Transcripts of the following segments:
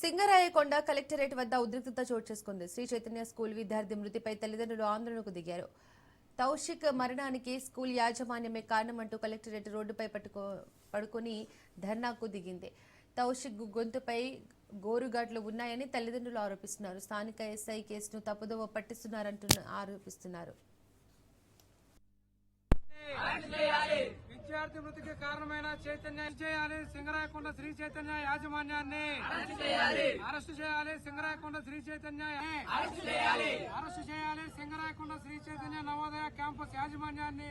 Singarayakonda collectorate వద్ద ఉద్రిక్తత చోటు చేసుకుంది. శ్రీ చైతన్య స్కూల్ విద్యార్థి మృతిపై తల్లిదండ్రులు ఆందోళనకు దిగారు. తౌషిక్ మరణానికి స్కూల్ యాజమాన్యమే కారణమంటూ కలెక్టరేట్ రోడ్డుపై పడుకొని ధర్నాకు దిగింది. తౌషిక్ గొంతుపై గోరుగాట్లు ఉన్నాయని తల్లిదండ్రులు ఆరోపిస్తున్నారు. స్థానిక ఎస్ఐ కేసును తప్పుదోవ పట్టిస్తున్నారంటూ ఆరోపిస్తున్నారు. విద్యార్థి మృతికి కారణమైన చైతన్య చేయాలి. సింగరాయకొండ శ్రీ చైతన్య యాజమాన్యాన్ని అరెస్టు చేయాలి. సింగరాయకొండ శ్రీ చైతన్య అరెస్టు చేయాలి. సింగరాయకొండ శ్రీ చైతన్య నవోదయ క్యాంపస్ యాజమాన్యాన్ని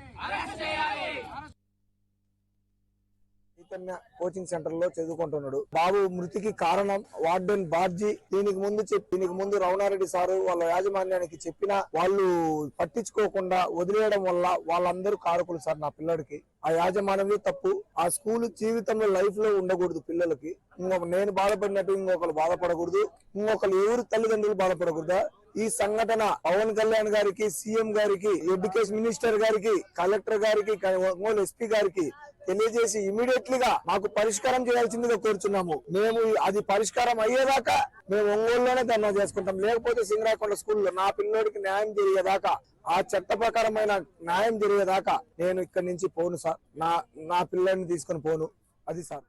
చైతన్య కోచింగ్ సెంటర్ లో చదువుకుంటున్నాడు. బాబు మృతికి కారణం వార్డెన్ బార్జీ. దీనికి ముందు రవణారెడ్డి సారు వాళ్ళ యాజమాన్యానికి చెప్పినా వాళ్ళు పట్టించుకోకుండా వదిలేయడం వల్ల వాళ్ళందరూ కారకులు సార్. నా పిల్లడికి ఆ యాజమాన్యమే తప్పు. ఆ స్కూల్ జీవితంలో లైఫ్ లో ఉండకూడదు. పిల్లలకి నేను బాధపడినట్టు ఇంకొకరు బాధపడకూడదు. ఇంకొకరు ఎవరు తల్లిదండ్రులు బాధపడకూడదా? ఈ సంఘటన పవన్ కళ్యాణ్ గారికి, సీఎం గారికి, ఎడ్యుకేషన్ మినిస్టర్ గారికి, కలెక్టర్ గారికి, ఒంగోలు ఎస్పీ గారికి తెలియజేసి ఇమీడియట్లీగా మాకు పరిష్కారం చేయాల్సిందిగా కోరుచున్నాము. మేము అది పరిష్కారం అయ్యేదాకా మేము ఒంగోలులోనే ధర్నా చేసుకుంటాం. లేకపోతే సింగరాయకొండ స్కూల్లో నా పిల్లోడికి న్యాయం జరిగేదాకా, ఆ చట్ట ప్రకారమైన న్యాయం జరిగేదాకా నేను ఇక్కడి నుంచి పోను సార్. నా పిల్లని తీసుకుని పోను. అది సార్.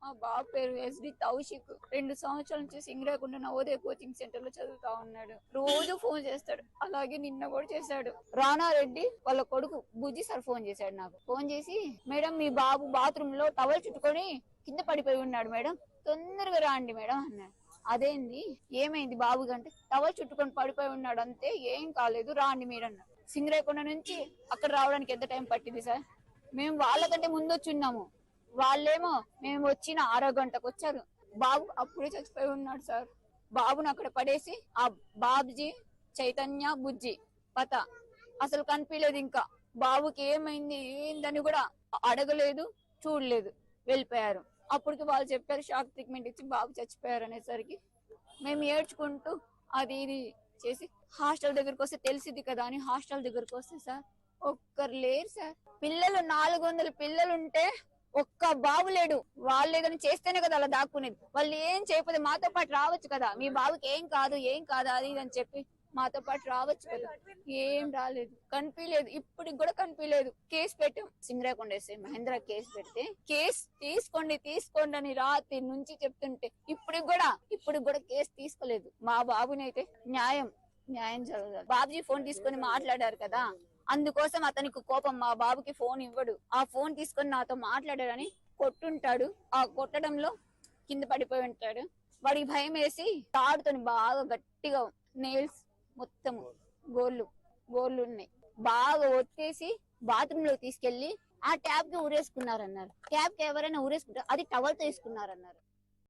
మా బాబు పేరు ఎస్డి తౌషిక్. 2 సంవత్సరాల నుంచి సింగరాయకొండ నవోదయ కోచింగ్ సెంటర్ లో చదువుతా ఉన్నాడు. రోజు ఫోన్ చేస్తాడు. అలాగే నిన్న కూడా చేశాడు. రాణారెడ్డి వాళ్ళ కొడుకు బుజ్జి సార్ ఫోన్ చేశాడు నాకు. ఫోన్ చేసి, మేడం మీ బాబు బాత్రూమ్ లో టవల్ చుట్టుకొని కింద పడిపోయి ఉన్నాడు మేడం, తొందరగా రాండి మేడం అన్నాడు. అదేంది, ఏమైంది బాబు అంటే, టవల్ చుట్టుకొని పడిపోయి ఉన్నాడు అంతే, ఏం కాలేదు, రాండి మీరు అన్నాడు. సింగరాయకొండ నుంచి అక్కడ రావడానికి ఎంత టైం పట్టింది సార్? మేము వాళ్ళకంటే ముందు వచ్చి ఉన్నాము. వాళ్ళేమో మేము వచ్చిన 6 గంటకు వచ్చారు. బాబు అప్పుడే చచ్చిపోయి ఉన్నాడు సార్. బాబును అక్కడ పడేసి ఆ బాబుజీ, చైతన్య, బుజ్జి పత అసలు కనిపించలేదు. ఇంకా బాబుకి ఏమైంది ఏందని కూడా అడగలేదు, చూడలేదు, వెళ్ళిపోయారు. అప్పటికి వాళ్ళు చెప్పారు షాక్ ట్రీట్మెంట్ ఇచ్చి బాబు చచ్చిపోయారు అనేసరికి మేము ఏడ్చుకుంటూ అది ఇది చేసి హాస్టల్ దగ్గరకు వస్తే తెలిసింది కదా అని హాస్టల్ దగ్గరకు వస్తే సార్ ఒక్కరు లేరు సార్. పిల్లలు 400 పిల్లలు ఉంటే ఒక్క బాబు లేడు. వాళ్ళు ఏదైనా చేస్తేనే కదా అలా దాక్కునేది. వాళ్ళు ఏం చేయకపోతే మాతో పాటు రావచ్చు కదా, మీ బాబుకి ఏం కాదు అది ఇది అని చెప్పి మాతో పాటు రావచ్చు కదా. ఏం రాలేదు, కనిపించలేదు. ఇప్పటికి కూడా కనిపించలేదు. కేసు పెట్టాం. సింగరాయకొండ ఎస్ఐ మహేంద్ర కేసు పెడితే, కేసు తీసుకోండి అని రాత్రి నుంచి చెప్తుంటే ఇప్పటికి కూడా కేసు తీసుకోలేదు. మా బాబునైతే న్యాయం జరగాలి. బాబుజీ ఫోన్ తీసుకొని మాట్లాడారు కదా, అందుకోసం అతనికి కోపం. మా బాబుకి ఫోన్ ఇవ్వడు. ఆ ఫోన్ తీసుకొని నాతో మాట్లాడాడని కొట్టుంటాడు. ఆ కొట్టడంలో కింద పడిపోయి ఉంటాడు. వాడికి భయం వేసి తాడుతో బాగా గట్టిగా నెయిల్స్ మొత్తం గోర్లు ఉన్నాయి బాగా ఒత్తేసి బాత్రూమ్ లో తీసుకెళ్లి ఆ ట్యాబ్ కి ఊరేసుకున్నారన్నారు. ట్యాబ్ కి ఎవరైనా ఊరేసుకుంటారు, అది టవల్ తో వేసుకున్నారన్నారు.